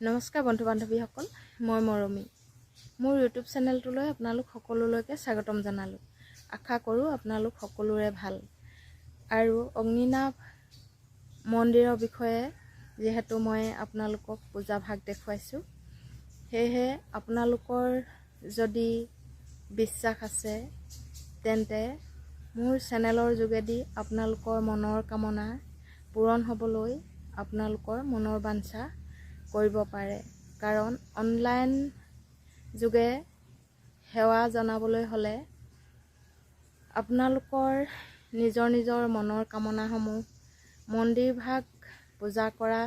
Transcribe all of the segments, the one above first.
নমস্কাৰ বন্ধু বান্ধৱীসকল, মই মৰমী। মোৰ ইউটিউব চেনেলটোলৈ আপোনালোক সকলোলৈকে স্বাগতম জনালোঁ। আশা কৰোঁ আপোনালোক সকলোৰে ভাল। আৰু অগ্নিনাভ মন্দিৰৰ বিষয়ে যিহেতু মই আপোনালোকক পূজাভাগ দেখুৱাইছোঁ, সেয়েহে আপোনালোকৰ যদি বিশ্বাস আছে তেন্তে মোৰ চেনেলৰ যোগেদি আপোনালোকৰ মনৰ কামনা পূৰণ হ'বলৈ আপোনালোকৰ মনৰ বাঞ্ছা কৰিব পাৰে। কাৰণ অনলাইন যোগে সেৱা জনাবলৈ হ'লে আপোনালোকৰ নিজৰ মনৰ কামনাসমূহ মন্দিৰভাগ পূজা কৰা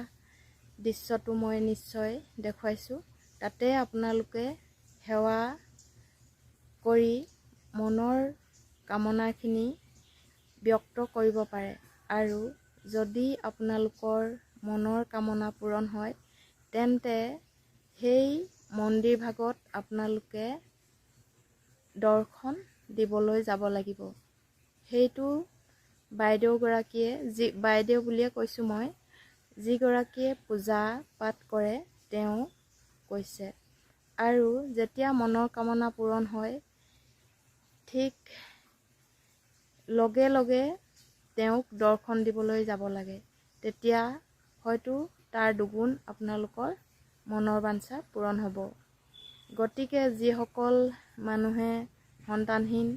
দৃশ্যটো মই নিশ্চয় দেখুৱাইছোঁ। তাতে আপোনালোকে সেৱা কৰি মনৰ কামনাখিনি ব্যক্ত কৰিব পাৰে। আৰু যদি আপোনালোকৰ মনৰ কামনা পূৰণ হয় তেন্তে সেই মন্দিৰভাগত আপোনালোকে দৰ্শন দিবলৈ যাব লাগিব। সেইটো বাইদেউগৰাকীয়ে বাইদেউ বুলিয়ে কৈছোঁ মই, যিগৰাকীয়ে পূজা পাঠ কৰে তেওঁ কৈছে। আৰু যেতিয়া মনৰ কামনা পূৰণ হয় ঠিক লগে লগে তেওঁক দৰ্শন দিবলৈ যাব লাগে। তেতিয়া হয়তো তাৰ দুগুণ আপোনালোকৰ মনৰ বাঞ্ছা পূৰণ হ'ব। গতিকে যিসকল মানুহে সন্তানহীন,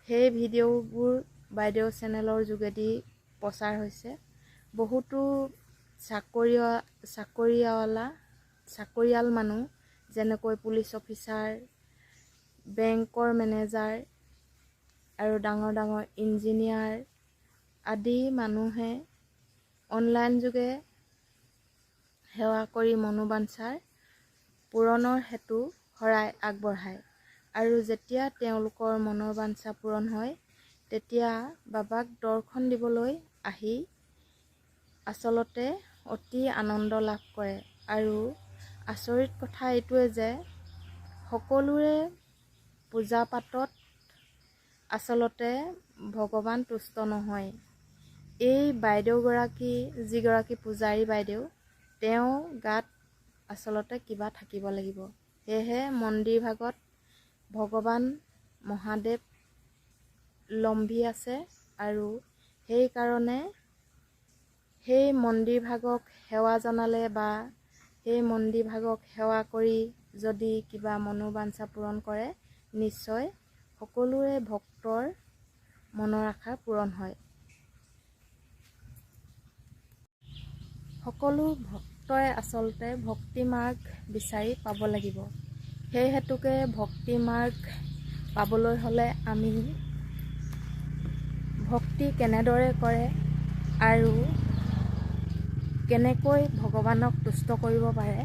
সেই ভিডিঅ'বোৰ বাইদেউ চেনেলৰ যোগেদি প্ৰচাৰ হৈছে। বহুতো চাকৰিয়াল মানুহ, যেনেকৈ পুলিচ অফিচাৰ, বেংকৰ মেনেজাৰ আৰু ডাঙৰ ইঞ্জিনিয়াৰ আদি মানুহে অনলাইন যোগে সেৱা কৰি মনোবাঞ্ছাৰ পূৰণৰ হেতু শৰাই আগবঢ়ায়। আৰু যেতিয়া তেওঁলোকৰ মনৰ বাঞ্ছা পূৰণ হয় তেতিয়া বাবাক দৰ্শন দিবলৈ আহি আচলতে অতি আনন্দ লাভ কৰে। আৰু আচৰিত কথা এইটোৱে যে সকলোৰে পূজা পাতত আচলতে ভগৱান তুষ্ট নহয়। এই বাইদেউগৰাকী, যিগৰাকী পূজাৰী বাইদেউ, তেওঁ গাত আচলতে কিবা থাকিব লাগিব। সেয়েহে মন্দিৰভাগত ভগৱান মহাদেৱ লম্ভি আছে। আৰু সেইকাৰণে সেই মন্দিৰভাগক সেৱা জনালে বা সেই মন্দিৰভাগক সেৱা কৰি যদি কিবা মনোবাঞ্ছা পূৰণ কৰে, নিশ্চয় সকলোৰে ভক্তৰ মনৰ আশা পূৰণ হয়। সকলো ভক্তই আচলতে ভক্তি মাৰ্গ বিচাৰি পাব লাগিব। সেই হেতুকে ভক্তি মাৰ্গ পাবলৈ হ'লে আমি ভক্তি কেনেদৰে কৰে আৰু কেনেকৈ ভগৱানক তুষ্ট কৰিব পাৰে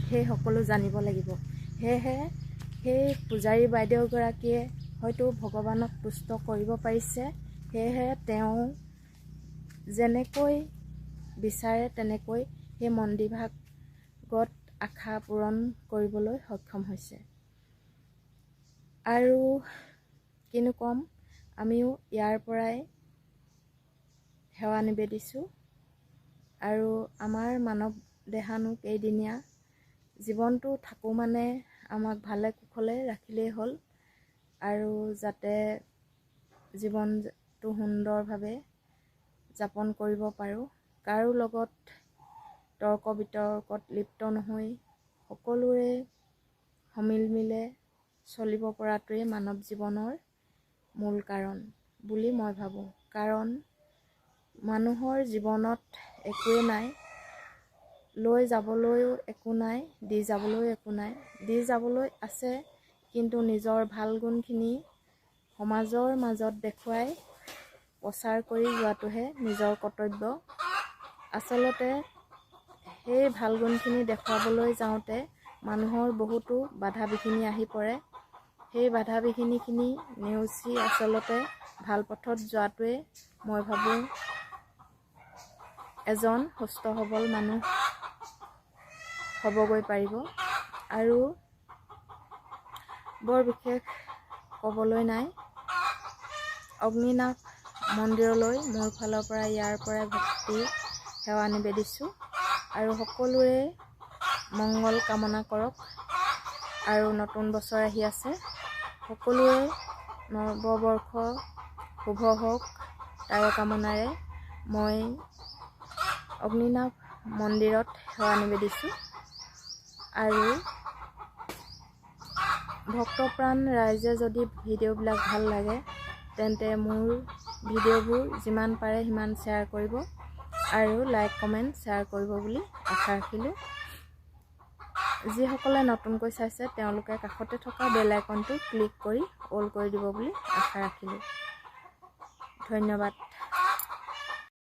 সেই সকলো জানিব লাগিব। সেয়েহে সেই পূজাৰী বাইদেউগৰাকীয়ে হয়তো ভগৱানক তুষ্ট কৰিব পাৰিছে। সেয়েহে তেওঁ যেনেকৈ বিচাৰে তেনেকৈ সেই মন্দিৰভাগত আশা পূৰণ কৰিবলৈ সক্ষম হৈছে। আৰু কিনো ক'ম, আমিও ইয়াৰ পৰাই সেৱা নিবেদিছোঁ। আৰু আমাৰ মানৱ দেহানো কেইদিনীয়া, জীৱনটো থাকোঁ মানে আমাক ভালে কুশলে ৰাখিলেই হ'ল। আৰু যাতে জীৱনটো সুন্দৰভাৱে যাপন কৰিব পাৰোঁ, কাৰো লগত তৰ্ক বিতৰ্কত লিপ্ত নহৈ সকলোৰে সমিলমিলে চলিব পৰাটোৱে মানৱ জীৱনৰ মূল কাৰণ বুলি মই ভাবোঁ। কাৰণ মানুহৰ জীৱনত একোৱেই নাই, লৈ যাবলৈও একো নাই, দি যাবলৈও একো নাই। দি যাবলৈ আছে, কিন্তু নিজৰ ভাল গুণখিনি সমাজৰ মাজত দেখুৱাই প্ৰচাৰ কৰি যোৱাটোহে নিজৰ কৰ্তব্য। আচলতে সেই ভাল গুণখিনি দেখুৱাবলৈ যাওঁতে মানুহৰ বহুতো বাধা বিঘিনি আহি পৰে। সেই বাধা বিঘিনিখিনি নেওচি আচলতে ভাল পথত যোৱাটোৱে মই ভাবোঁ এজন সুস্থ সবল মানুহ হ'বগৈ পাৰিব। আৰু বৰ বিশেষ ক'বলৈ নাই। অগ্নিনাভ মন্দিৰলৈ মোৰ ফালৰ পৰা ইয়াৰ পৰাই ভক্তি সেৱা নিবেদিছোঁ। আৰু সকলোৰে মংগল কামনা কৰক। আৰু নতুন বছৰ আহি আছে, সকলোৱে নৱবৰ্ষ শুভ হওক তাৰে কামনাৰে মই অগ্নিনাভ মন্দিৰত সেৱা নিবেদিছোঁ। আৰু ভক্তপ্ৰাণ ৰাইজে যদি ভিডিঅ'বিলাক ভাল লাগে তেন্তে মোৰ ভিডিঅ'বোৰ যিমান পাৰে সিমান শ্বেয়াৰ কৰিব আৰু লাইক কমেণ্ট শ্বেয়াৰ কৰিব বুলি আশা ৰাখিলোঁ। যিসকলে নতুনকৈ চাইছে তেওঁলোকে কাষতে থকা বেল আইকনটো ক্লিক কৰি অল কৰি দিব বুলি আশা ৰাখিলোঁ। ধন্যবাদ।